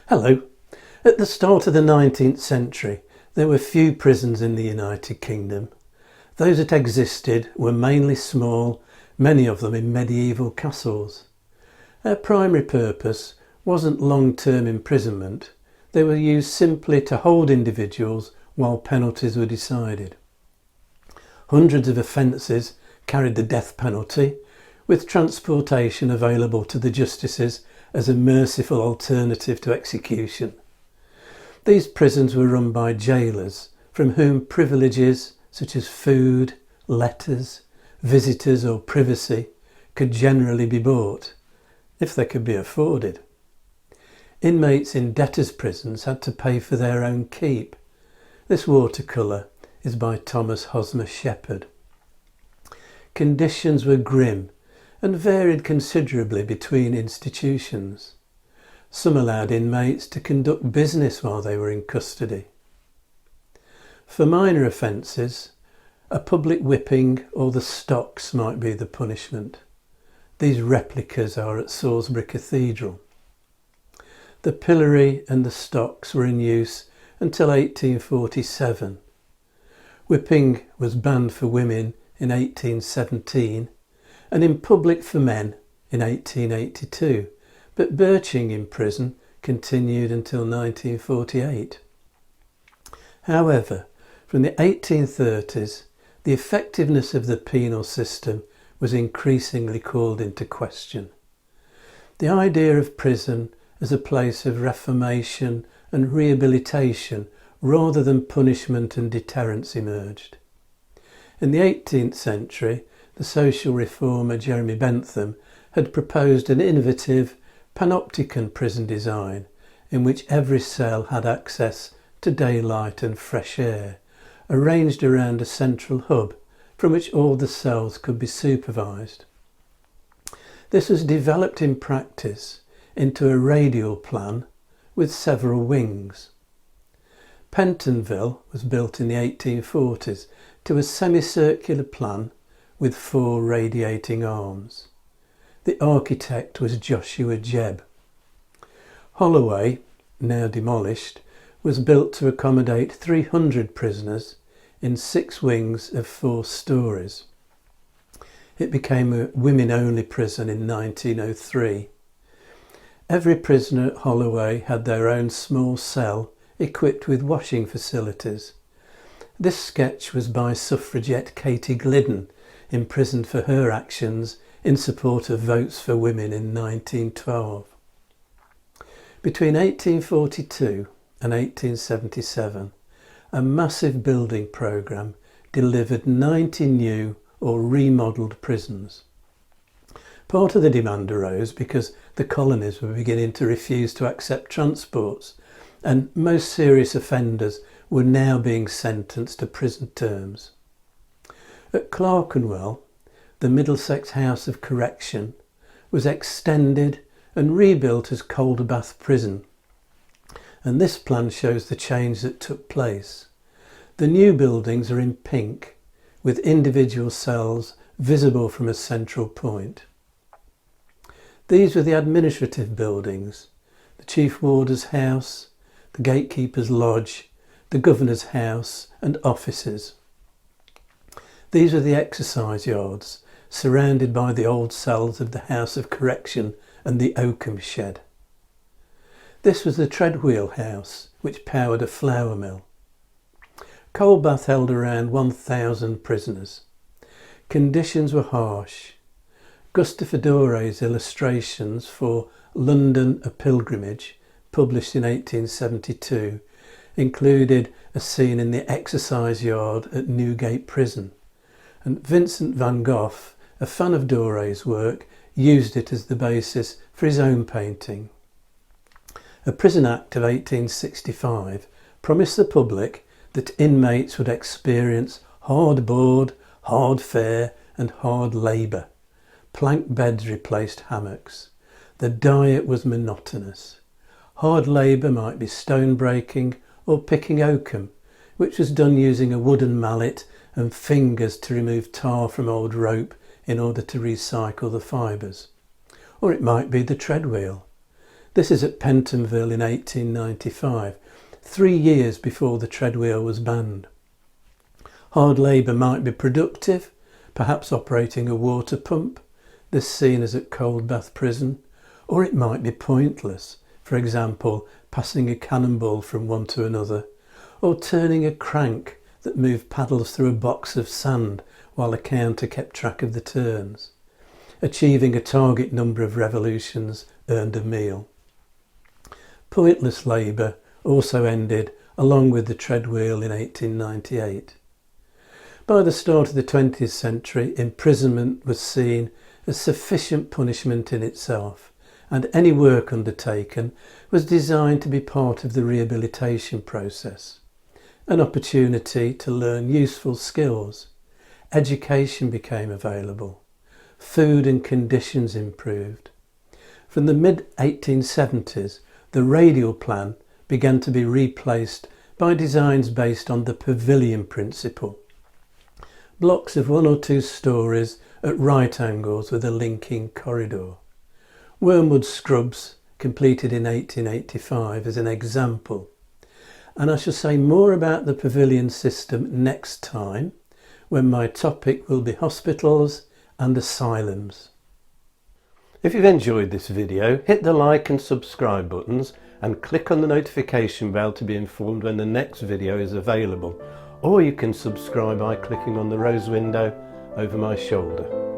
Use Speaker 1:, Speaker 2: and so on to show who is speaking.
Speaker 1: Hello. At the start of the 19th century, there were few prisons in the United Kingdom. Those that existed were mainly small, many of them in medieval castles. Their primary purpose wasn't long-term imprisonment. They were used simply to hold individuals while penalties were decided. Hundreds of offences carried the death penalty, with transportation available to the justices as a merciful alternative to execution. These prisons were run by jailers, from whom privileges such as food, letters, visitors or privacy could generally be bought, if they could be afforded. Inmates in debtors' prisons had to pay for their own keep. This watercolour is by Thomas Hosmer Shepherd. Conditions were grim and varied considerably between institutions. Some allowed inmates to conduct business while they were in custody. For minor offences, a public whipping or the stocks might be the punishment. These replicas are at Salisbury Cathedral. The pillory and the stocks were in use until 1847. Whipping was banned for women in 1817 and in public for men in 1882, but birching in prison continued until 1948. However, from the 1830s, the effectiveness of the penal system was increasingly called into question. The idea of prison as a place of reformation and rehabilitation rather than punishment and deterrence emerged. In the 18th century, the social reformer Jeremy Bentham had proposed an innovative panopticon prison design in which every cell had access to daylight and fresh air, arranged around a central hub from which all the cells could be supervised. This was developed in practice into a radial plan with several wings. Pentonville was built in the 1840s to a semicircular plan with 4 radiating arms. The architect was Joshua Jebb. Holloway, now demolished, was built to accommodate 300 prisoners in 6 wings of 4 stories. It became a women-only prison in 1903. Every prisoner at Holloway had their own small cell equipped with washing facilities. This sketch was by suffragette Katie Glidden, imprisoned for her actions in support of votes for women in 1912. Between 1842 and 1877, a massive building programme delivered 90 new or remodelled prisons. Part of the demand arose because the colonies were beginning to refuse to accept transports, and most serious offenders were now being sentenced to prison terms. At Clerkenwell, the Middlesex House of Correction was extended and rebuilt as Cold Bath Prison, and this plan shows the change that took place. The new buildings are in pink, with individual cells visible from a central point. These were the administrative buildings: the Chief Warder's House, the Gatekeeper's Lodge, the Governor's House and offices. These were the exercise yards, surrounded by the old cells of the House of Correction and the oakum shed. This was the Treadwheel House, which powered a flour mill. Cold Bath held around 1,000 prisoners. Conditions were harsh. Gustave Doré's illustrations for London: A Pilgrimage, published in 1872, included a scene in the exercise yard at Newgate Prison, and Vincent van Gogh, a fan of Doré's work, used it as the basis for his own painting. A Prison Act of 1865 promised the public that inmates would experience hard board, hard fare and hard labour. Plank beds replaced hammocks. The diet was monotonous. Hard labour might be stone breaking or picking oakum, which was done using a wooden mallet and fingers to remove tar from old rope in order to recycle the fibres. Or it might be the treadwheel. This is at Pentonville in 1895, 3 years before the treadwheel was banned. Hard labour might be productive, perhaps operating a water pump, this seen as at Cold Bath prison, or it might be pointless, for example, passing a cannonball from one to another, or turning a crank that moved paddles through a box of sand while a counter kept track of the turns. Achieving a target number of revolutions earned a meal. Pointless labour also ended along with the treadwheel in 1898. By the start of the 20th century, imprisonment was seen as sufficient punishment in itself, and any work undertaken was designed to be part of the rehabilitation process. An opportunity to learn useful skills. Education became available. Food and conditions improved. From the mid-1870s, the radial plan began to be replaced by designs based on the pavilion principle. Blocks of 1 or 2 stories at right angles with a linking corridor. Wormwood Scrubs, completed in 1885, as an example. And I shall say more about the pavilion system next time, when my topic will be hospitals and asylums. If you've enjoyed this video, hit the like and subscribe buttons and click on the notification bell to be informed when the next video is available, or you can subscribe by clicking on the rose window over my shoulder.